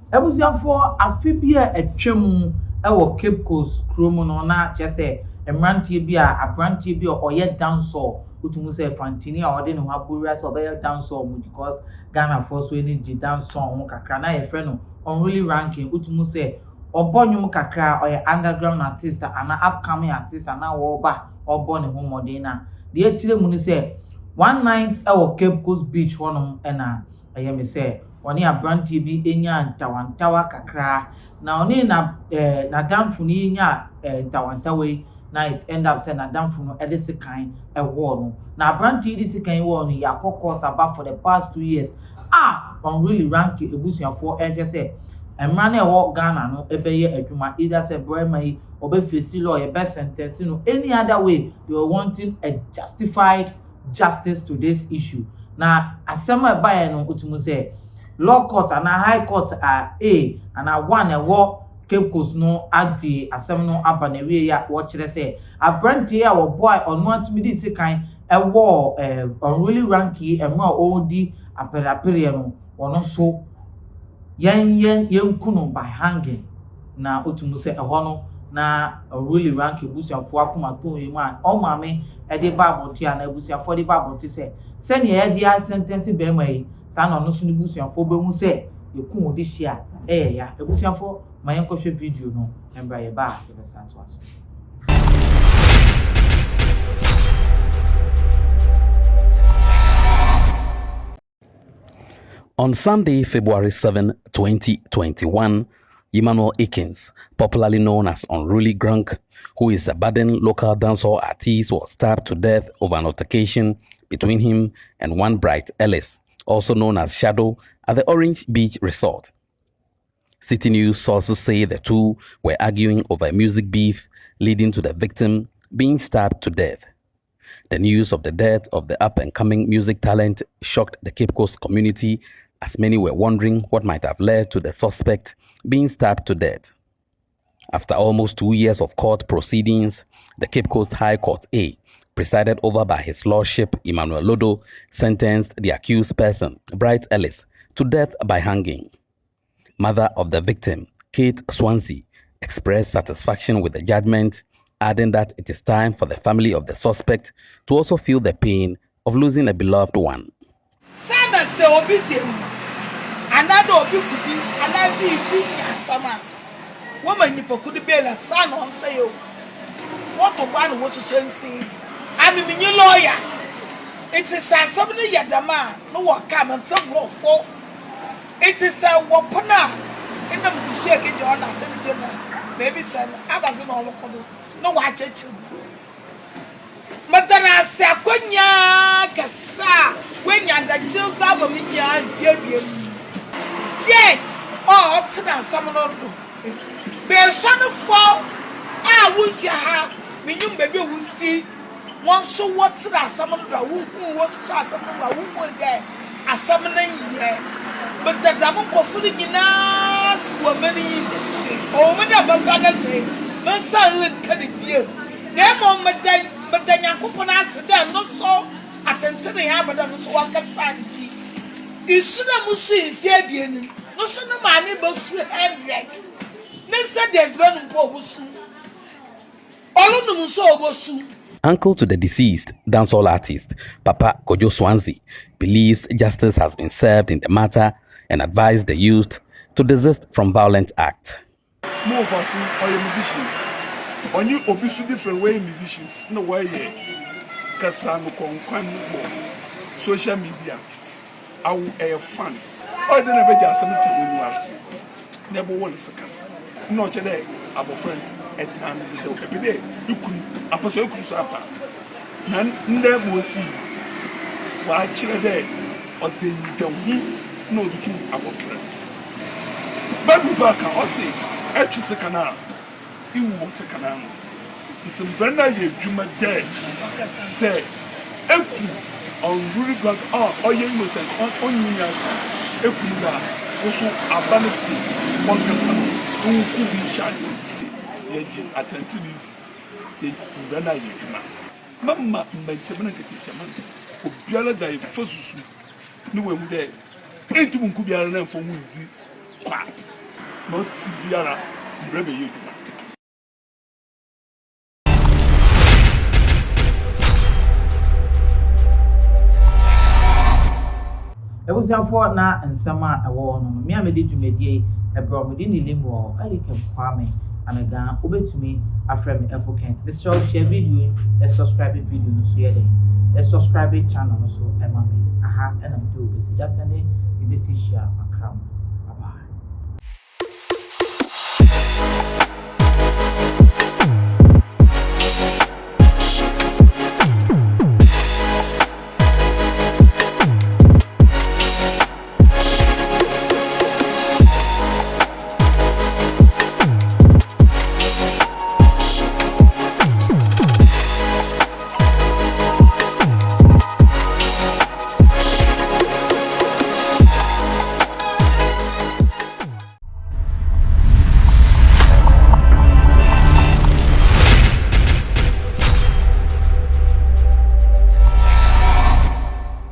Ebusuafo afe bi a atwam wɔ Cape Coast kurom no na kyerɛ sɛ mmeranteɛ bi a aberanteɛ bi a ɔyɛ dancehall wotumi sɛ fantini a ɔde ne ho abɔwura sɛ ɔbɛyɛ dancehall mu because Ghanafoɔ so ani gye dancehall ho kakra na yɛfrɛ no Unruly ranking wotumi sɛ ɔbɔ nnwom kakra a ɔyɛ underground artist anaa upcoming artist anaa ɔrebɔ ne ho mmɔden na deɛ akyerɛ mu ne sɛ one night wɔ Cape Coast beach hɔnom na ɛyɛ me sɛ ɔne aberanteɛ bi anya ntawantawa kakra na ɔne n'adamfo no anya ntawantawa yi na it end up sɛ n'adamfo no de sekan wɔɔ no na aberanteɛ yi de sekan wɔɔ no yɛakɔ court aba for the past 2 years Unruly rank ebusuafoɔ ɛkyɛ sɛ mmara no ɛwɔ Ghana no ɛbɛyɛ adwuma either sɛ barima yi ɔbɛfesi law yɛbɛsentence no any other way they were wanting a justified justice to this issue na asɛm a ɛbaeɛ no wotumi sɛ law court and high court A and one ɛwɔ Cape Coast no ade asɛm no aba na wie ya wɔkyerɛ sɛ aberanteɛ a wɔbɔ ɔno atumi di sekan ɛwɔ Unruly rank yi ɛmɔ a ɔredi apɛrɛapɛrɛ no ɔno so yɛnku no by hanging na wotumi sɛ ɛhɔ no na Unruly rank ebusuafoɔ akomato yi mu a ɔmaame ɛde ba abɔnten a na ebusuafoɔ de ba abɔnten sɛ sɛnea yɛde asɛntɛnse bɛrima yi saa na ɔno so ne busuafoɔ bɛhu sɛ yɛku wɔn de hyia ɛyɛ ya ebusuafoɔ ma yɛnkɔhwɛ video no mbra yɛba a yɛbɛsa to aso. On Sunday, February 7, 2021, Emmanuel Akins, popularly known as Unruly Grank, who is a budding local dancehall artist, was stabbed to death over an altercation between him and one Bright Ellis, also known as Shadow, at the Orange Beach Resort. City News sources say the two were arguing over a music beef, leading to the victim being stabbed to death. The news of the death of the up-and-coming music talent shocked the Cape Coast community, as many were wondering what might have led to the suspect being stabbed to death. After almost 2 years of court proceedings, the Cape Coast High Court A, presided over by His Lordship Emmanuel Lodo, sentenced the accused person, Bright Ellis, to death by hanging. Mother of the victim, Kate Swansea, expressed satisfaction with the judgment, adding that it is time for the family of the suspect to also feel the pain of losing a beloved one. Lawyer. It is a somebody yadama no one come and some for. It is a wapana in the shake it on that maybe son I wasn't all local. No watch it. Madana Sakonya Kasa when you're the children of me and Fabian. Jet or Tina Samono. Bear son of four. I will see her when you baby will see. One so what's that? Someone who was shot, someone who was there, a summoning year. But the double coffee in us were many. Oh, whatever I say, no silent can it be. Never, but then Yakupanas, then no so attended the Abadan, so I can find you. You should have seen Fabian, no son of my neighbors, Henrik. Then said there's one poor soon. All of them so soon. Uncle to the deceased dancehall artist, Papa Kojo Swansea, believes justice has been served in the matter and advised the youth to desist from violent acts. More of us are musician. On you obviously different way musicians, no way. Kasano social media. I will have fun. I don't ever just something when you ask. Never one second. Not today, our friend. At time every day you couldn't apostle you couldn't sapa. None never see watch a day or then you don't know the king our friends. But we back I say actually second you was second it's a Brenda ye Juma dead say Eku on really got all young was on unions Eku also abanisi one person who could be charged. Attentive is Rana Yuma. Mamma made 7 man. O Biala die first. No one there. 8 could be a name for Mundi. na ɔte biara mbrɛ bɛyɛ adwuma. Ebusiafo na nsɛm a ɛwɔ no me a mede dwumadie ɛbrɛ mede ne limu ɛlike kwame amega obetumi afrɛ me Kent. Mr. share video and subscribe video no so yɛ den. Subscribe channel no so ɛma me aha ɛna mede obesi da sɛne ebesi share akram.